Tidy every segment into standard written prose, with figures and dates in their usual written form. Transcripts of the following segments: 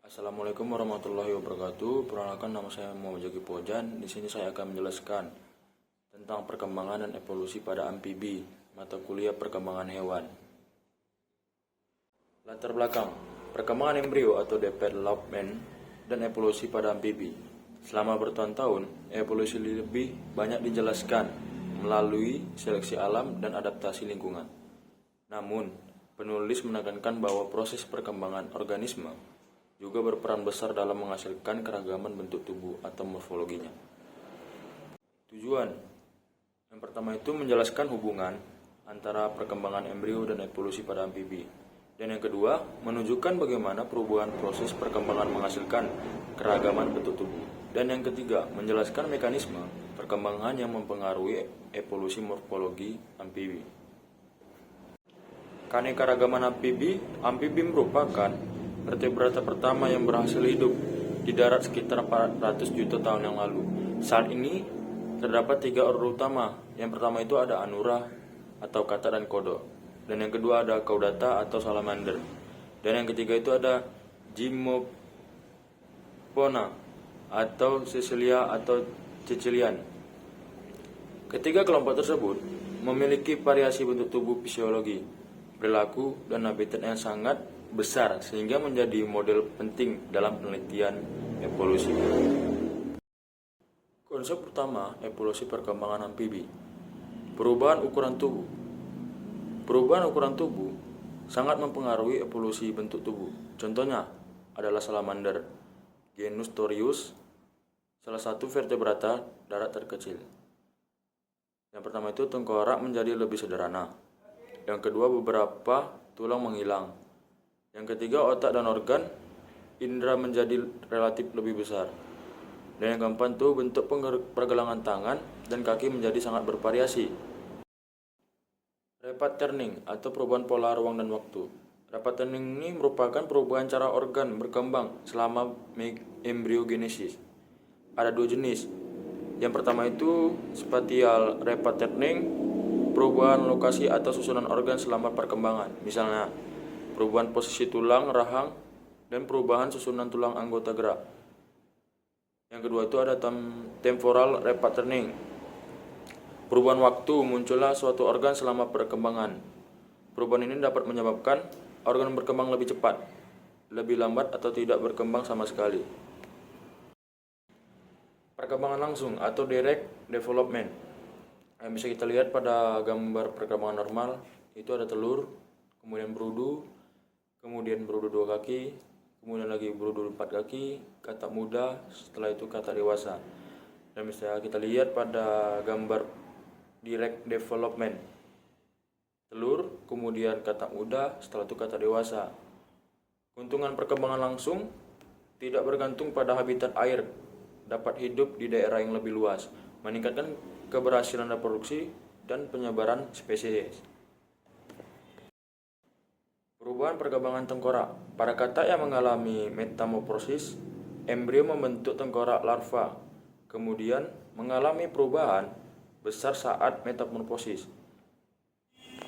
Assalamualaikum warahmatullahi wabarakatuh. Perkenalkan, nama saya Muhammad Jaki Pojan. Di sini saya akan menjelaskan tentang perkembangan dan evolusi pada amfibi, mata kuliah perkembangan hewan. Latar belakang perkembangan embrio atau development dan evolusi pada amfibi. Selama bertahun-tahun, evolusi lebih banyak dijelaskan melalui seleksi alam dan adaptasi lingkungan. Namun, penulis menekankan bahwa proses perkembangan organisme juga berperan besar dalam menghasilkan keragaman bentuk tubuh atau morfologinya. Tujuan yang pertama itu menjelaskan hubungan antara perkembangan embrio dan evolusi pada amfibi. Dan yang kedua, menunjukkan bagaimana perubahan proses perkembangan menghasilkan keragaman bentuk tubuh. Dan yang ketiga, menjelaskan mekanisme perkembangan yang mempengaruhi evolusi morfologi amfibi. Keanekaragaman amfibi merupakan vertebrata pertama yang berhasil hidup di darat sekitar 400 juta tahun yang lalu. Saat ini terdapat 3 ordo utama. Yang pertama itu ada Anura atau kata dan kodo. Dan yang kedua ada Caudata atau salamander. Dan yang ketiga itu ada Gymnopona atau Cecilia atau Cecilian. Ketiga kelompok tersebut memiliki variasi bentuk tubuh, fisiologi, perilaku, dan habitat yang sangat besar sehingga menjadi model penting dalam penelitian evolusi. Konsep pertama evolusi perkembangan amfibi. Perubahan ukuran tubuh. Perubahan ukuran tubuh sangat mempengaruhi evolusi bentuk tubuh. Contohnya adalah salamander, genus Torius, salah satu vertebrata darat terkecil. Yang pertama itu tengkorak menjadi lebih sederhana. Yang kedua beberapa tulang menghilang. Yang ketiga, otak dan organ indera menjadi relatif lebih besar. Dan yang keempat itu bentuk pergelangan tangan dan kaki menjadi sangat bervariasi. Repatterning atau perubahan pola ruang dan waktu. Repatterning ini merupakan perubahan cara organ berkembang selama embriogenesis. Ada 2 jenis. Yang pertama itu spatial repatterning, perubahan lokasi atau susunan organ selama perkembangan. Misalnya perubahan posisi tulang rahang dan perubahan susunan tulang anggota gerak. Yang kedua itu ada temporal repatterning. Perubahan waktu, muncullah suatu organ selama perkembangan. Perubahan ini dapat menyebabkan organ berkembang lebih cepat, lebih lambat atau tidak berkembang sama sekali. Perkembangan langsung atau direct development. Yang bisa kita lihat pada gambar perkembangan normal itu ada telur, kemudian berudu, kemudian berudu 2 kaki, kemudian lagi berudu 4 kaki, katak muda, setelah itu katak dewasa. Dan bisa kita lihat pada gambar direct development. Telur, kemudian katak muda, setelah itu katak dewasa. Keuntungan perkembangan langsung tidak bergantung pada habitat air, dapat hidup di daerah yang lebih luas, meningkatkan keberhasilan reproduksi dan penyebaran spesies. Perubahan perkembangan tengkorak. Pada katak yang mengalami metamorfosis, embrio membentuk tengkorak larva, kemudian mengalami perubahan besar saat metamorfosis.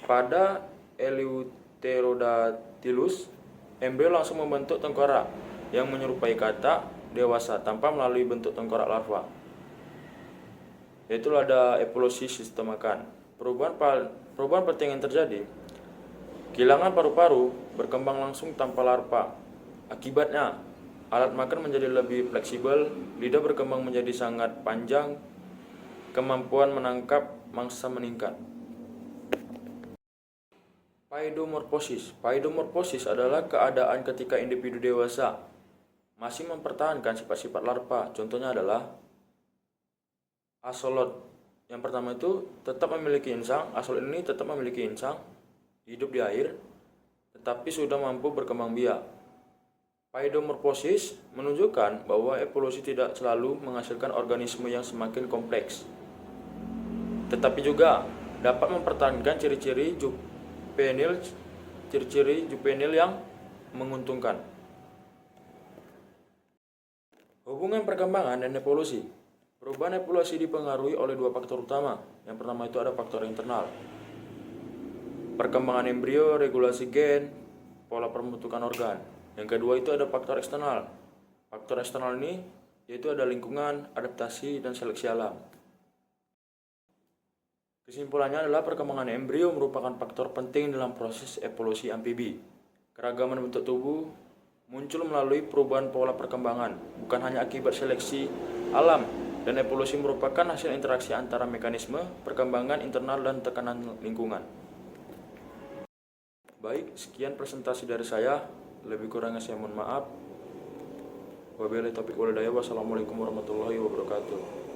Pada Eleutherodactylus, embrio langsung membentuk tengkorak yang menyerupai katak dewasa tanpa melalui bentuk tengkorak larva. Yaitu ada evolusi sistem makan. Perubahan penting yang terjadi. Kehilangan paru-paru berkembang langsung tanpa larva. Akibatnya, alat makan menjadi lebih fleksibel, lidah berkembang menjadi sangat panjang, kemampuan menangkap mangsa meningkat. Paidomorfosis. Paidomorfosis adalah keadaan ketika individu dewasa masih mempertahankan sifat-sifat larva. Contohnya adalah axolotl. Yang pertama itu tetap memiliki insang. Axolotl ini tetap memiliki insang, hidup di air, tetapi sudah mampu berkembang biak. Paidomorfosis menunjukkan bahwa evolusi tidak selalu menghasilkan organisme yang semakin kompleks, tetapi juga dapat mempertahankan ciri-ciri juvenil yang menguntungkan. Hubungan perkembangan dan evolusi. Perubahan evolusi dipengaruhi oleh 2 faktor utama. Yang pertama itu ada faktor internal. Perkembangan embrio, regulasi gen, pola pembentukan organ. Yang kedua itu ada faktor eksternal. Faktor eksternal ini yaitu ada lingkungan, adaptasi, dan seleksi alam. Kesimpulannya adalah perkembangan embrio merupakan faktor penting dalam proses evolusi amfibi. Keragaman bentuk tubuh muncul melalui perubahan pola perkembangan, bukan hanya akibat seleksi alam, dan evolusi merupakan hasil interaksi antara mekanisme perkembangan internal dan tekanan lingkungan. Baik, sekian presentasi dari saya. Lebih kurangnya saya mohon maaf. Wabillahi taufiq wal hidayah. Wassalamualaikum warahmatullahi wabarakatuh.